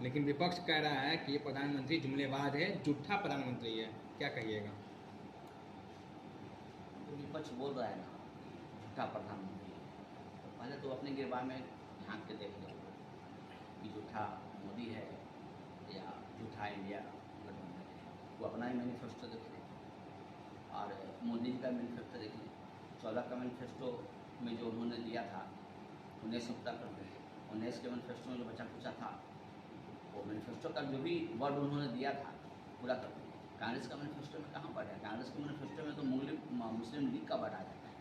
लेकिन विपक्ष कह रहा है कि ये प्रधानमंत्री जुमलेबाज है, झूठा प्रधानमंत्री है, क्या कहिएगा? तो विपक्ष बोल रहा है ना झूठा प्रधानमंत्री है, तो पहले तो अपने गिरबान में झांक के देख लो कि झूठा मोदी है या झूठा इंडिया गठबंधन है। वो अपना ही मैनिफेस्टो देख लें और मोदी जी का मैनिफेस्टो देख लें। 14 का मैनिफेस्टो में जो उन्होंने दिया था 19 में पूरा कर दिया। 19 के मैनिफेस्टो में जो बचा कुचा था वो मैनिफेस्टो का जो भी वर्ड उन्होंने दिया था पूरा कर दिया। कांग्रेस का मैनिफेस्टो में कहाँ वर्ड है? कांग्रेस के मैनिफेस्टो में तो मुस्लिम लीग का वर्ड आ जाता है।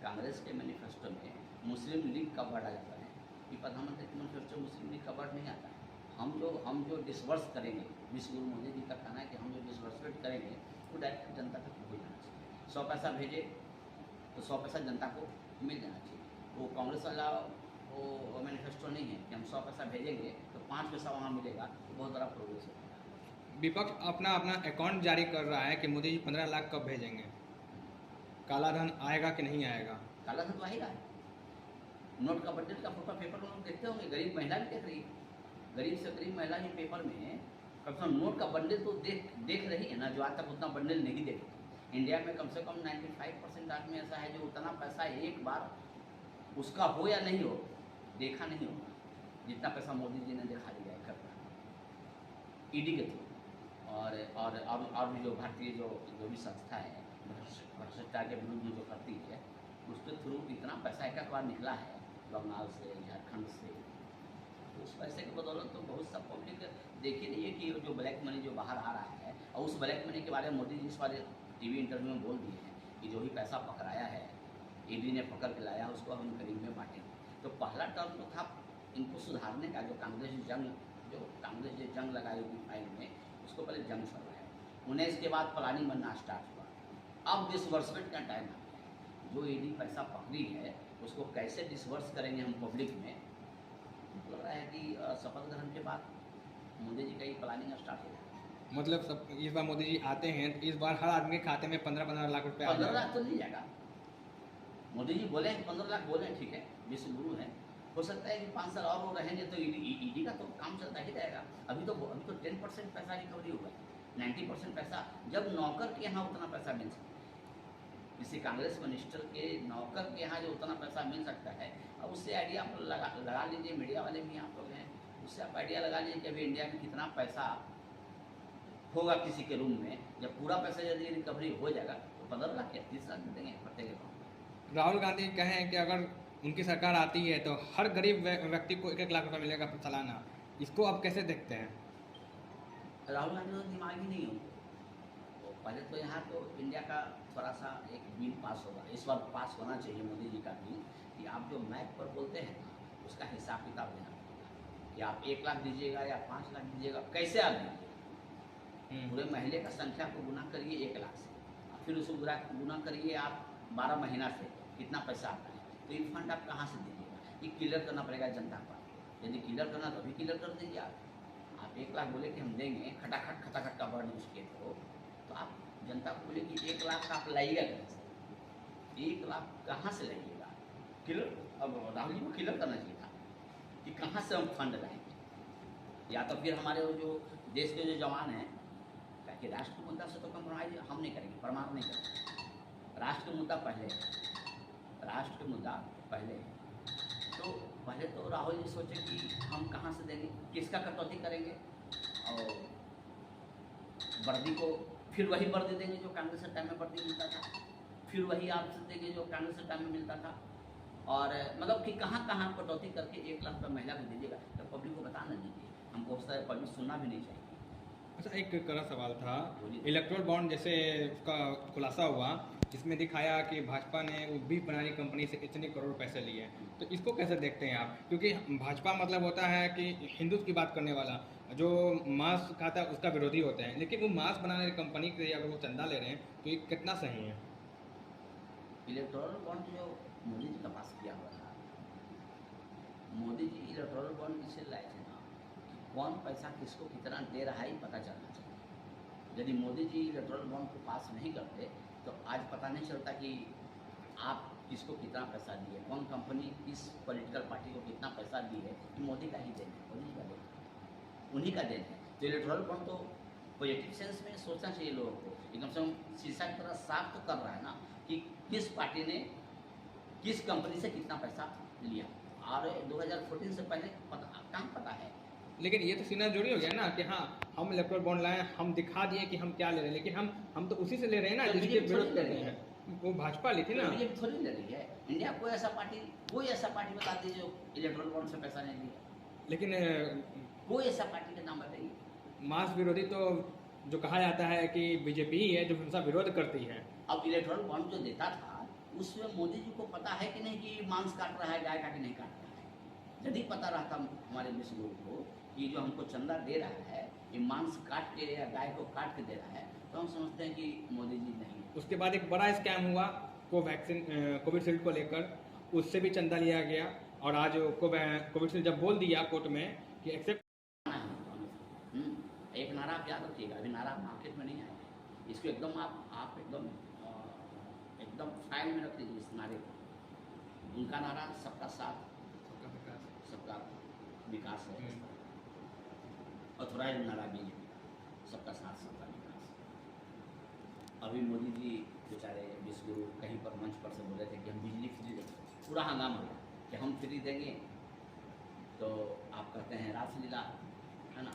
कांग्रेस के मैनिफेस्टो में मुस्लिम लीग का वर्ड आ जाता है कि प्रधानमंत्री के मैनिफेस्टो में मुस्लिम लीग का वर्ड नहीं आता है। हम जो डिसवर्स करेंगे, विश्व गुरु मोदी जी का कहना है कि हम जो डिसवर्समेंट करेंगे वो डायरेक्ट जनता तक पहुँच जाना चाहिए। 100 पैसा भेजे तो 100 पैसा जनता को मिल जाना चाहिए। वो कांग्रेस वाला वो मैनिफेस्टो नहीं है कि हम 100 पैसा भेजेंगे तो 5 पैसा वहाँ मिलेगा, तो बहुत बड़ा प्रोग्रेस है। विपक्ष अपना अकाउंट जारी कर रहा है कि मोदी जी 15 लाख कब भेजेंगे, काला धन आएगा कि नहीं आएगा? काला धन तो आएगा। नोट का बंडल का फोटो पेपर में लोग देखते होंगे, गरीब महिला भी देख रही है। गरीब से गरीब महिला भी पेपर में कम से कम नोट का बंडल तो देख रही है ना, जो आज तक उतना बंडल नहीं देखे। इंडिया में कम से कम 95% आदमी ऐसा है जो उतना पैसा एक बार उसका हो या नहीं हो देखा नहीं होगा जितना पैसा मोदी जी ने दिखा दिया है ईडी के थ्रू। और भी जो भारतीय जो भी संस्था है भ्रष्टाचार के विरुद्ध जो करती है उसके थ्रू इतना पैसा एक बार निकला है बंगाल से, झारखंड से। तो उस पैसे की बदौलत तो बहुत सा पब्लिक देख ही नहीं है कि जो ब्लैक मनी जो बाहर आ रहा है। और उस ब्लैक मनी के बारे में मोदी जी इस बार टीवी इंटरव्यू में बोल दिए हैं कि जो भी पैसा पकड़ाया है ईडी ने पकड़ के लाया उसको हम गरीब में बांटेंगे। तो पहला टर्म तो था इनको सुधारने का। जो कांग्रेस जो जंग लगाई हुई फाइल में उसको पहले जंग छुड़वाया। 19 के बाद प्लानिंग बनना स्टार्ट हुआ। अब डिसवर्समेंट का टाइम आ गया। जो ईडी पैसा पकड़ी है उसको कैसे डिसवर्स करेंगे हम पब्लिक में, लग रहा है कि शपथ ग्रहण के बाद मोदी जी का ये प्लानिंग स्टार्ट हो जाएगा। मतलब सब इस बार मोदी जी आते हैं तो इस बार हर आदमी के खाते में 15-15 लाख रुपए आ 15 जाएगा। लाख तो नहीं जाएगा। मोदी जी बोले 15 लाख बोले, ठीक है, विश्व गुरु है। हो सकता है कि 5 साल और वो रहेंगे तो ईडी का तो काम चलता ही रहेगा। अभी तो 10% पैसा रिकवरी हुआ है। 90% पैसा जब नौकर के यहाँ उतना पैसा मिल सकता है, किसी कांग्रेस मिनिस्टर के नौकर के यहाँ जो उतना पैसा मिल सकता है, अब उससे आइडिया आप लगा लीजिए। मीडिया वाले भी आप लोग हैं, उससे आप आइडिया लगा लीजिए कि अभी इंडिया में कितना पैसा होगा किसी के रूम में। जब पूरा पैसा यदि रिकवरी हो जाएगा तो 15 लाख या 30 लाख दे देंगे प्रत्येक अकाउंट। राहुल गांधी कहें कि अगर उनकी सरकार आती है तो हर गरीब व्यक्ति को 1-1 लाख रुपए मिलेगा सालाना। इसको आप कैसे देखते हैं? राहुल गांधी तो दिमाग ही नहीं हो। तो पहले तो यहाँ तो इंडिया का थोड़ा सा एक बिल पास होगा, इस बार पास होना चाहिए मोदी जी का बिल, कि आप जो मैप पर बोलते हैं ना उसका हिसाब किताब देना पड़ेगा कि आप 1 लाख दीजिएगा या 5 लाख दीजिएगा, कैसे आप दीजिएगा। पूरे महीने का संख्या को गुना करिए 1 लाख से, फिर उसको गुना करिए आप 12 महीना से, कितना पैसा आता है। तो ये फंड आप कहाँ से दीजिएगा, ये क्लियर करना पड़ेगा जनता पर। यदि क्लियर करना तो अभी क्लियर कर दीजिए। आप 1 लाख बोले कि हम देंगे, खटाखट का वर्ड यूज किए तो आप जनता को बोले कि 1 लाख आप लाइएगा कहाँ से, 1 लाख कहाँ से लाइएगा। क्लियर, अब राहुल जी को क्लियर करना चाहिए था कि कहाँ से हम फंड लाएंगे। या तो फिर हमारे वो जो देश के जो जवान हैं, कि राष्ट्र मुद्दा से तो कम्प्रोमाइज हम नहीं करेंगे, परमाणु नहीं करेंगे। राष्ट्र मुद्दा पहले है, राष्ट्र मुद्दा पहले है। तो पहले तो राहुल जी सोचे कि हम कहाँ से देंगे, किसका कटौती करेंगे, और वर्दी को फिर वही वर्दी देंगे जो कांग्रेस के टाइम में वर्दी मिलता था, फिर वही आपसे देंगे जो कांग्रेस के टाइम में मिलता था। और मतलब कि कहाँ कहाँ कटौती करके 1 लाख रुपये महिला को दीजिएगा, तो पब्लिक को बताना दीजिए। हमको उस तरह पब्लिक सुनना भी नहीं चाहिए। अच्छा, एक कड़ा सवाल था, इलेक्ट्रोल बॉन्ड जैसे उसका खुलासा हुआ, जिसमें दिखाया कि भाजपा ने वो बीफ बनाने कंपनी से इतने करोड़ पैसे लिए, तो इसको कैसे देखते हैं आप? क्योंकि भाजपा मतलब होता है कि हिंदुत्व की बात करने वाला, जो मांस खाता है उसका विरोधी होते हैं, लेकिन वो मांस बनाने की कंपनी के अगर वो चंदा ले रहे हैं तो ये कितना सही है? इलेक्ट्रोल बॉन्ड जो मोदी जी का पास किया हुआ था, मोदी जी इलेक्ट्रोल बॉन्ड किससे लाए थे ना, कौन पैसा किसको कितना दे रहा है पता चलना चाहिए। यदि मोदी जी इलेक्ट्रोल बॉन्ड को पास नहीं करते तो आज पता नहीं चलता कि आप किसको कितना पैसा दिए, कौन कंपनी किस पॉलिटिकल पार्टी को कितना पैसा दी है। कि मोदी का ही देना है, मोदी जी का देना। उन्हीं का देन है। तो इलेक्टोरल बॉन्ड तो पॉजिटिव सेंस में सोचना चाहिए लोगों को, एकदम से शीशा की तरह साफ तो कर रहा है ना कि किस पार्टी ने किस कंपनी से कितना पैसा लिया, और 2014 से पहले काम पता है। लेकिन ये तो सीना जोड़ी हो गया ना कि हाँ हम इलेक्ट्रल बॉन्ड लाए, हम दिखा दिए कि हम क्या ले रहे हैं, लेकिन हम तो उसी से ले रहे हैं ना तो जिसके बीजेपी विरोध थोड़ी कर ले रहे रही हैं। वो भाजपा ली थी ना। बीजेपी थोड़ी ले रही है। इंडिया कोई ऐसा पार्टी बता दीजिए जो इलेक्ट्रल बॉन्ड से पैसा नहीं लिया। लेकिन कोई ऐसा पार्टी का नाम बताइए। मास विरोधी तो जो कहा जाता है कि बीजेपी ही है जो उनका विरोध करती है। अब इलेक्ट्रल बॉन्ड जो देता था उसमें मोदी जी को पता है कि नहीं कि मांस काट रहा है गाय का कि नहीं काट रहा है। यदि पता रहता हमारे विश्व गुरु को कि जो हमको चंदा दे रहा है ये मांस काट के या गाय को काट के दे रहा है, तो हम समझते हैं कि मोदी जी नहीं। उसके बाद एक बड़ा स्कैम हुआ कोविशील्ड को लेकर, उससे भी चंदा लिया गया, और आज कोविशील्ड जब बोल दिया कोर्ट में कि एक्सेप्ट। एक नारा आप याद रखिएगा, अभी नारा मार्केट में नहीं आया है, इसको एकदम आप एकदम फाइल में रख लीजिए इस नारे को। उनका नारा सबका साथ सबका विकास है, ऑथोराइज नारा बीजेपी सबका साथ सबका विकास। अभी मोदी जी बेचारे विश्वगुरु कहीं पर मंच पर से बोल रहे थे कि हम बिजली फ्री देंगे, पूरा हंगामा हुआ कि हम फ्री देंगे, तो आप कहते हैं रासलीला है ना,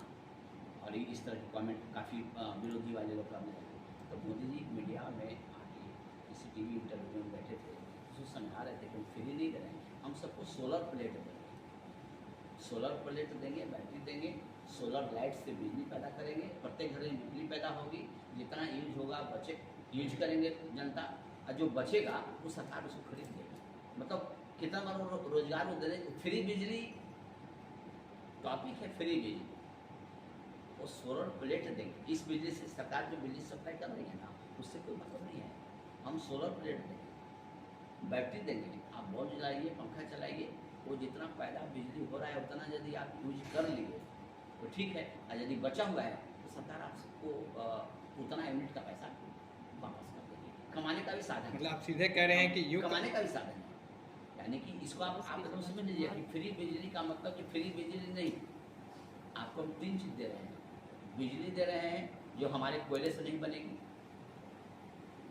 और इस तरह के कमेंट काफ़ी विरोधी वाले लोग करने लगे। तो मोदी जी मीडिया में आके किसी टीवी इंटरव्यू में बैठे थे, उसको समझा रहे थे कि हम फ्री नहीं दे रहे हैं, हम सबको सोलर प्लेट देंगे, सोलर प्लेट देंगे, बैटरी देंगे, सोलर लाइट से बिजली पैदा करेंगे, प्रत्येक घर में बिजली पैदा होगी, जितना यूज होगा बचे यूज करेंगे जनता, और जो बचेगा वो सरकार उसको खरीद देगा। मतलब कितना बड़ा रोजगार वो दे देंगे। फ्री बिजली टॉपिक है, फ्री बिजली वो सोलर प्लेट देंगे। इस बिजली से सरकार जो बिजली सप्लाई कर रही है ना उससे कोई मतलब नहीं है। हम सोलर प्लेट देंगे, बैटरी देंगे, आप बल्ब जलाइए, पंखा चलाइए, वो जितना पैदा बिजली हो रहा है उतना यदि आप यूज कर लिए तो ठीक है, और यदि बचा हुआ है तो सरकार आप सबको उतना यूनिट का पैसा वापस कर देगी। कमाने का भी साधन, मतलब आप सीधे कह रहे हैं कि कमाने का भी साधन है। यानी कि इसको आप एकदम समझ लीजिए कि फ्री बिजली का मतलब कि फ्री बिजली नहीं, आपको हम 3 चीज़ दे रहे हैं। बिजली दे रहे हैं जो हमारे कोयले से नहीं बनेगी,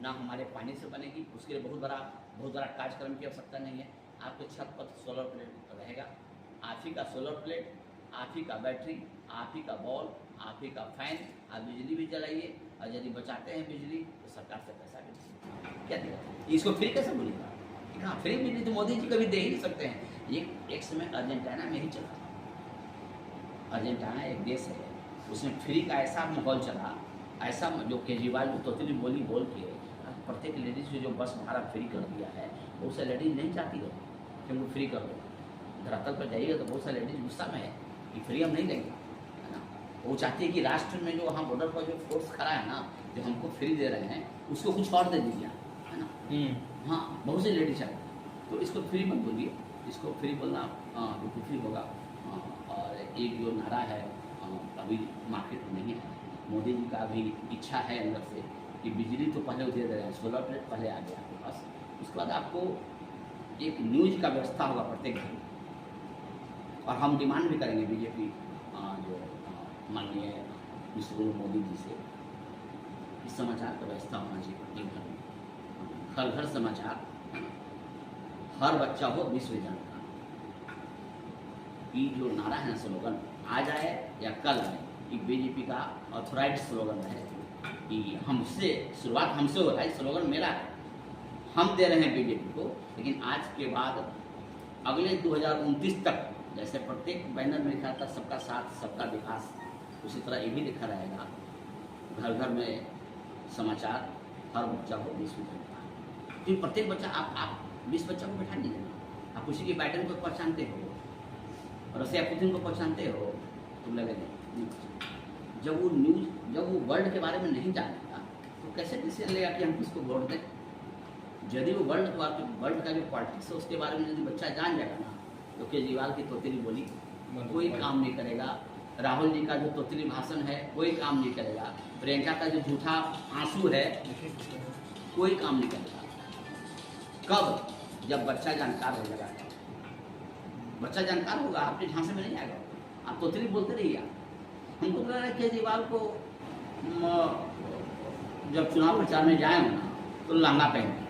ना हमारे पानी से बनेगी, उसके लिए बहुत बड़ा कार्यक्रम की आवश्यकता नहीं है। आपके छत पर सोलर प्लेट रहेगा, आप ही का सोलर प्लेट, आप ही का बैटरी, आप ही का बॉल, आप ही का फैन, आप बिजली भी जलाइए, और यदि बचाते हैं बिजली तो सरकार से पैसा भी दीजिए। क्या दिक्कत है? इसको फ्री कैसे बोलिएगा? हाँ, फ्री बिजली तो मोदी जी कभी दे ही नहीं सकते हैं। ये एक समय अर्जेंटीना में ही चला था। अर्जेंटीना एक देश है, उसमें फ्री का ऐसा माहौल चला, ऐसा जो केजरीवाल जो तोतली बोली बोल के प्रत्येक लेडीज को जो बस भाड़ा फ्री कर दिया है, बहुत सारी लेडीज नहीं चाहती है कि हमको फ्री कर दो। धरातल पर जाइएगा तो बहुत सारी लेडीज गुस्सा में है कि फ्री हम नहीं देंगे, है ना। वो चाहती है कि राष्ट्र में जो वहाँ बॉर्डर पर जो फोर्स खड़ा है ना, जो हमको फ्री दे रहे हैं उसको कुछ और दे दीजिए, है ना। हाँ, बहुत सी लेडीज है, तो इसको फ्री मत बोलिए, इसको फ्री बोलना बिल्कुल फ्री होगा। और एक जो नारा है अभी मार्केट में नहीं है, मोदी जी का भी इच्छा है अंदर से कि बिजली तो पहले दे रहे हैं, सोलर प्लेट पहले आ गया आपके पास, उसके बाद आपको एक न्यूज का व्यवस्था होगा प्रत्येक घर में। और हम डिमांड भी करेंगे बीजेपी जो माननीय विश्वगुरु मोदी जी से, इस समाचार का व्यवस्था होना चाहिए प्रत्येक घर में, घर घर समाचार, हर बच्चा हो विश्व जानकार। ये जो नारा है ना, स्लोगन आ जाए या कल आए, ये बीजेपी का ऑथोराइज स्लोगन है कि हमसे शुरुआत हमसे हो रहा है, स्लोगन मेरा है, हम दे रहे हैं बीजेपी को। लेकिन आज के बाद अगले 2029 तक जैसे प्रत्येक बैनर में लिखा था सबका साथ सबका विकास, उसी तरह ये भी लिखा रहेगा घर घर में समाचार, हर बच्चा हो विश्व जानकार। तो प्रत्येक बच्चा आप 20 बच्चा को बैठा लीजिए, आप उसी के बैटन को पहचानते हो, रसिया पुतिन को पहचानते हो, तो लगेगा जब वो वर्ल्ड के बारे में नहीं जानेगा तो कैसे डिसीजन लेगा कि हम किसको वोट दें। यदि वो वर्ल्ड का जो पॉलिटिक्स है उसके बारे में यदि बच्चा जान जाएगा ना, तो केजरीवाल की तोतली बोली कोई काम नहीं करेगा, राहुल जी का जो तोतली भाषण है कोई काम नहीं करेगा, प्रियंका का जो झूठा आंसू है कोई काम नहीं करेगा। कब? जब बच्चा जानकार हो जाएगा। बच्चा जानकार होगा, आपके झांसे में नहीं आएगा, आप तोतली बोलते रहिए। हमको लग रहा है केजरीवाल को जब चुनाव प्रचार में जाए ना तो लहंगा पहने,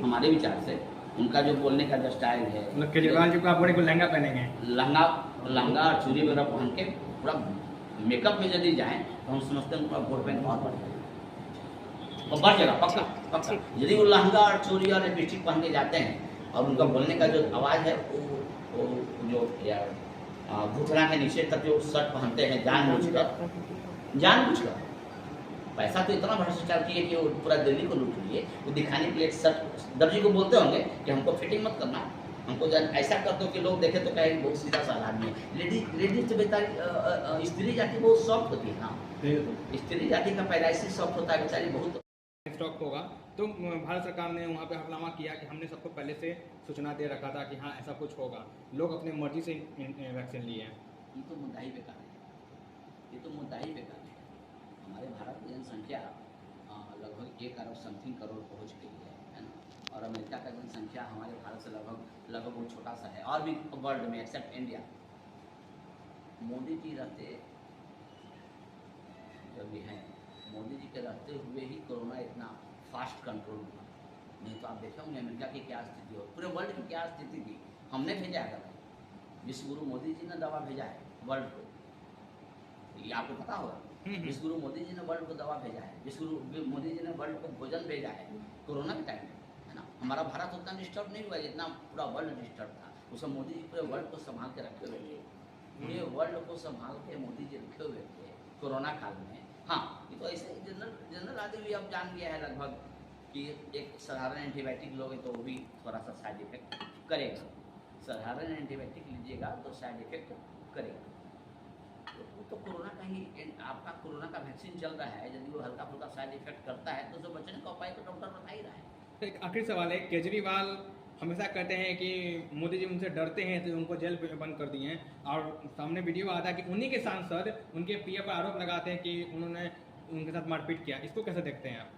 हमारे विचार से उनका जो बोलने का जो स्टाइल है, मतलब केजरीवाल जी को आप बोले को लहंगा पहनेंगे, लहंगा लहंगा चूड़ी वगैरह पहन के पूरा मेकअप में यदि जाए तो हम समझते हैं उनका वोट बैंक बहुत बढ़ जाएगा और बढ़ जाएगा पक्का पक्का। यदि वो लहंगा और चूड़ी और लिपस्टिक पहन के जाते हैं और उनका बोलने का जो आवाज़ है वो जो यार घुटना के नीचे तक जो शर्ट पहनते हैं जानबूझकर पैसा तो इतना भ्रष्टाचार किए कि वो पूरा दिल्ली को लूट लिए, वो दिखाने के लिए शर्ट दर्जी को बोलते होंगे कि हमको फिटिंग मत करना, हमको ऐसा कर दो कि लोग देखे तो कहे बहुत सीधा साधा आदमी है। लेडीज तो बेचारी स्त्री जाति बहुत सॉफ्ट होती है ना, स्त्री जाति का पैदाइशी सॉफ्ट होता है बेचारी बहुत। स्टॉक होगा तो भारत सरकार ने वहाँ पे हंगामा किया कि हमने सबको पहले से सूचना दे रखा था कि हाँ ऐसा कुछ होगा, लोग अपने मर्जी से वैक्सीन लिए हैं। ये तो मुद्दा ही बेकार है, ये तो मुद्दा ही बेकार है। हमारे भारत की जनसंख्या लगभग 1 अरब समथिंग करोड़ पहुँच गई है ना, और अमेरिका का जनसंख्या हमारे भारत से लगभग बहुत छोटा सा है, और भी वर्ल्ड में एक्सेप्ट इंडिया। मोदी जी रहते जब भी हैं, मोदी जी के रहते हुए ही कोरोना इतना फास्ट कंट्रोल हुआ, नहीं तो आप देखे होंगे अमेरिका की क्या स्थिति हो, पूरे वर्ल्ड की क्या स्थिति थी। हमने भेजा है विश्व गुरु मोदी जी ने दवा भेजा है वर्ल्ड को, ये आपको पता होगा। विश्व गुरु मोदी जी ने वर्ल्ड को दवा भेजा है, विश्व गुरु मोदी जी ने वर्ल्ड को भोजन भेजा है कोरोना के टाइम में, है ना। हमारा भारत उतना डिस्टर्ब नहीं हुआ जितना पूरा वर्ल्ड डिस्टर्ब था, उसमें मोदी जी पूरे वर्ल्ड को संभाल के रखे हुए थे, पूरे वर्ल्ड को संभाल के मोदी जी रखे हुए थे कोरोना काल में। हाँ, ये तो ऐसे जनरल आदमी भी अब जान गया है लगभग कि एक साधारण एंटीबायोटिक लोगे तो वो भी थोड़ा सा साइड इफेक्ट करेगा, साधारण एंटीबायोटिक लीजिएगा तो साइड इफेक्ट करेगा। तो कोरोना का ही आपका कोरोना का वैक्सीन चल रहा है, यदि वो हल्का फुल्का साइड इफेक्ट करता है तो जो बचने का उपाय तो डॉक्टर बता ही रहा है। तो एक आखिरी सवाल है, केजरीवाल हमेशा कहते हैं कि मोदी जी उनसे डरते हैं तो उनको जेल में बंद कर दिए हैं, और सामने वीडियो आता है कि उन्हीं के सांसद उनके पीए पर आरोप लगाते हैं कि उन्होंने उनके साथ मारपीट किया, इसको कैसे देखते हैं आप?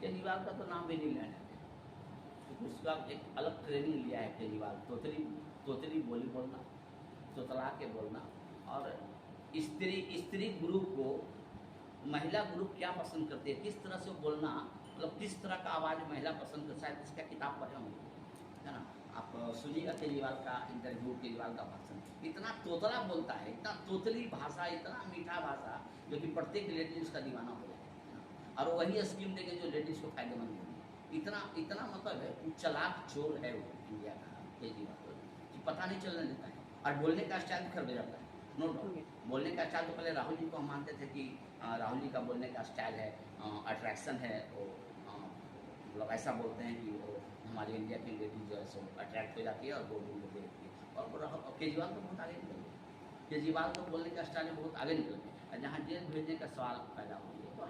केजरीवाल का तो नाम भी नहीं लेना है, उसका एक अलग ट्रेनिंग लिया है केजरीवाल, तोतली बोली बोलना, तोतला के बोलना, और स्त्री ग्रुप को महिला ग्रुप क्या पसंद करती है, किस तरह से बोलना, मतलब किस तरह का आवाज़ महिला पसंद कर, शायद इसका किताब पढ़े होंगे, है ना। आप सुनिएगा केजरीवाल का इंटरव्यू, केजरीवाल का भाषण, इतना तोतला बोलता है, इतना तोतली भाषा, इतना मीठा भाषा, जो कि प्रत्येक लेडीज उसका दीवाना हो जाए, और वही स्कीम देंगे जो लेडीज को फायदेमंद होगी। इतना मतलब है चालाक चोर है वो इंडिया का केजरीवाल, कि पता नहीं चलने देता है, और बोलने का स्टाइल खरीद जाता है, नो डाउट। बोलने का स्टाइल तो पहले राहुल जी को हम मानते थे कि राहुल जी का बोलने का स्टाइल है अट्रैक्शन है, वो मतलब ऐसा बोलते हैं कि वो हमारी इंडिया की लेडीज जो है सो अट्रैक्ट हो जाती है और वो उनको देखती है। और केजरीवाल तो बहुत आगे निकल गए, केजरीवाल तो बोलने का स्टाइल बहुत आगे निकल गए, और जहाँ जेल भेजने का सवाल पैदा हो गया तो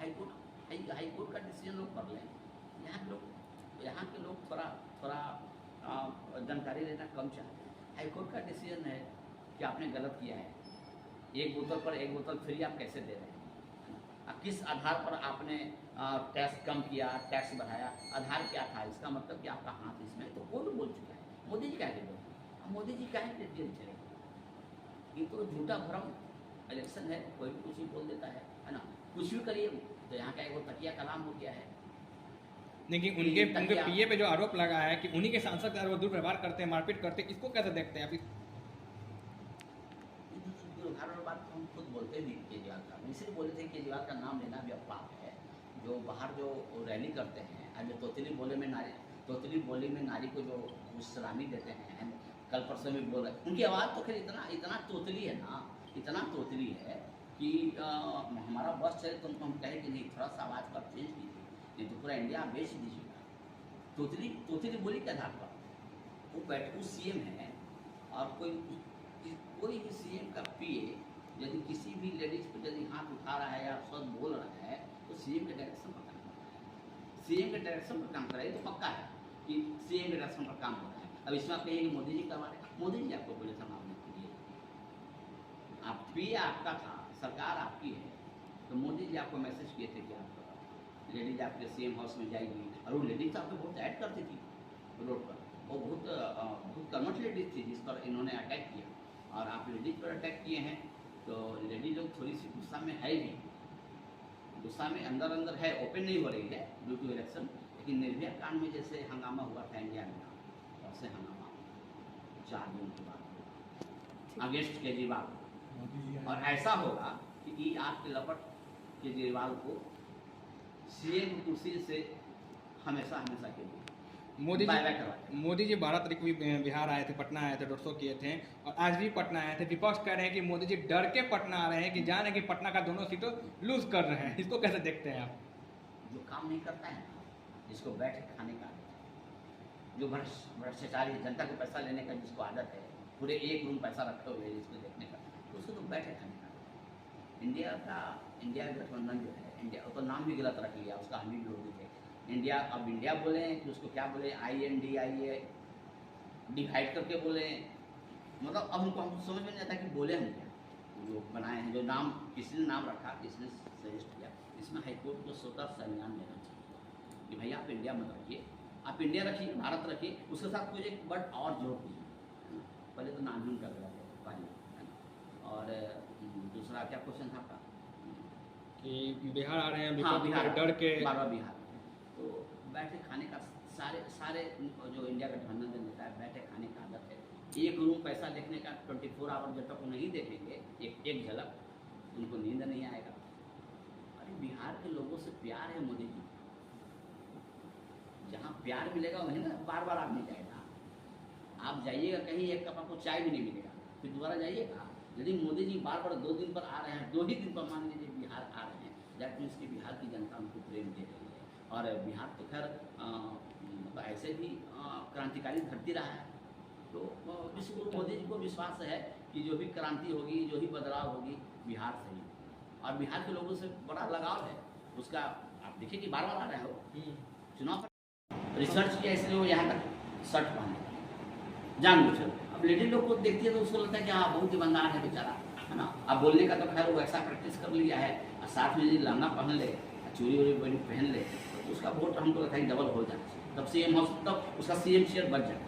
हाईकोर्ट का डिसीजन लोग कर लें। यहाँ के लोग थोड़ा जानकारी लेना कम चाहते हैं। हाईकोर्ट का डिसीजन है कि आपने गलत किया है, एक बोतल पर एक बोतल फ्री आप कैसे दे रहे हैं, किस आधार पर आपने टैक्स कम किया, टैक्स बढ़ाया, आधार क्या था, इसका मतलब कि आपका हाथ इसमें, तो वो भी बोल चुका है। मोदी जी क्या बोल, मोदी जी क्या है जेल चलेगा, ये तो झूठा भ्रम इलेक्शन है, कोई भी कुछ भी बोल देता है ना, कुछ भी करिए। तो यहाँ का एक तकिया कलाम हो गया है। लेकिन उनके पीए पे जो आरोप लगा है कि उन्हीं के सांसद का वो दुर्व्यवहार करते हैं, मारपीट करते हैं, इसको कैसे देखते हैं आप? दुर्व्यवहार बात तो हम खुद बोलते भी केजरीवाल का, इसलिए बोले थे केजरीवाल का नाम लेना भी अपवाद है। जो बाहर जो रैली करते हैं, आज जो तोतली बोली में नारी को जो सलामी देते हैं, कल परसों में बोल रहे, उनकी आवाज़ तो खैर इतना तोतली है ना, इतना तोतली है कि हमारा बस चले तो हम कहें कि नहीं थोड़ा सा आवाज़ पर चेंज कीजिए, नहीं तो पूरा इंडिया बेच दीजिएगा। तोतली बोली के आधार पर वो सीएम है, और कोई भी सीएम का पीए यदि किसी भी लेडीज को यदि हाथ उठा रहा है या शब्द बोल रहा है तो सीएम के डायरेक्शन पर काम कर रहा है, सीएम के डायरेक्शन पर काम कर रहा है, तो पक्का है कि सीएम के डायरेक्शन पर काम हो रहा है। अब इसमें आप कहिए कि मोदी जी करवा रहे, मोदी जी आपको बोले था मामले के लिए, आप पीए आपका था, सरकार आपकी है, तो मोदी जी आपको मैसेज किए थे कि आप लेडीज आपके सीएम हाउस में जाएगी, और वो लेडीज तो आपको बहुत ऐड करती थी रोड पर, वो बहुत कर्मठ लेडीज थी जिस पर इन्होंने अटैक किया, और आप लेडीज पर अटैक किए हैं, तो लेडीज लोग थोड़ी सी गुस्सा में है भी, गुस्सा में अंदर अंदर है, ओपन नहीं हो रही है ड्यू टू इलेक्शन। लेकिन निर्भया कांड में जैसे हंगामा हुआ था इंडिया में, वैसे हंगामा 4 दिन के बाद अगेंस्ट केजरीवाल। और ऐसा होगा कि ई आग के लपट केजरीवाल को सीएम की कुर्सी से हमेशा हमेशा के लिए मोदी जी 12 तारीख को भी बिहार आए थे, पटना आए थे, रोड शो किए थे, और आज भी पटना आए थे। विपक्ष कह रहे हैं कि मोदी जी डर के पटना आ रहे हैं, कि जान रहे हैं कि पटना का दोनों सीटों लूज कर रहे हैं। इसको कैसे देखते हैं आप? जो काम नहीं करता है, जिसको बैठ के खाने का, जो भ्रष्टाचारी जनता को पैसा लेने का जिसको आदत है, पूरे एक रूम पैसा रखे हुए जिसको देखने का, तो उसको तो बैठे खाने का। इंडिया गठबंधन जो है, इंडिया तो नाम भी गलत रख लिया उसका, हम भी विरोधी थे इंडिया। अब इंडिया बोले कि उसको क्या बोले, INDIA डिवाइड करके बोले, मतलब अब हमको समझ में नहीं आता कि बोले हम क्या। जो बनाए हैं, जो नाम किसी ने नाम रखा, किसने सजेस्ट किया, इसमें हाईकोर्ट को स्वतः संज्ञान लेना चाहिए कि भैया आप इंडिया मत रखिए, आप इंडिया रखिए, भारत रखिए, उसके साथ कुछ एक वर्ड और जोड़ दीजिए। पहले तो नाम ही उनका गलत है पहले। और दूसरा क्या क्वेश्चन था आपका? कि बिहार आ रहे हैं, हाँ, बिहार डर के बार बिहार, तो बैठे खाने का सारे जो इंडिया गठबंधन के नेता है, बैठे खाने का आदत है। एक रूम पैसा देखने का 24 आवर जब तक वो नहीं देखेंगे एक झलक, उनको नींद नहीं आएगा। अरे बिहार के लोगों से प्यार है मोदी जी, जहाँ प्यार मिलेगा वहीं ना बार बार आदमी जाएगा। आप जाइएगा कहीं, एक कप आपको चाय भी नहीं मिलेगा, फिर दोबारा जाइएगा। यदि मोदी जी बार बार 2 दिन पर आ रहे हैं, 2 ही दिन पर मान लीजिए बिहार आ रहे हैं, दैट मीन्स कि बिहार की जनता उनको प्रेम दे रही है। और बिहार तो खैर मतलब ऐसे भी क्रांतिकारी धरती रहा है, तो मोदी जी को विश्वास है कि जो भी क्रांति होगी, जो भी बदलाव होगी, बिहार से ही। और बिहार के लोगों से बड़ा लगाव है उसका। आप देखिए कि बार बार आ रहे हो, चुनाव पर रिसर्च किया इसलिए वो यहाँ तक शर्ट पहने जानबूझकर। अब लेडी लोग को देखती है तो उसको लगता है कि हाँ बहुत ईमानदार है बेचारा, है ना। अब बोलने का तो खैर वो ऐसा प्रैक्टिस कर लिया है, और साथ में यदि लहंगा पहन ले, चूड़ी वूड़ी बड़ी पहन ले, तो उसका वोट हमको लगता है डबल हो जाए। तब CM हाउस, तब उसका CM चेयर बच जाए।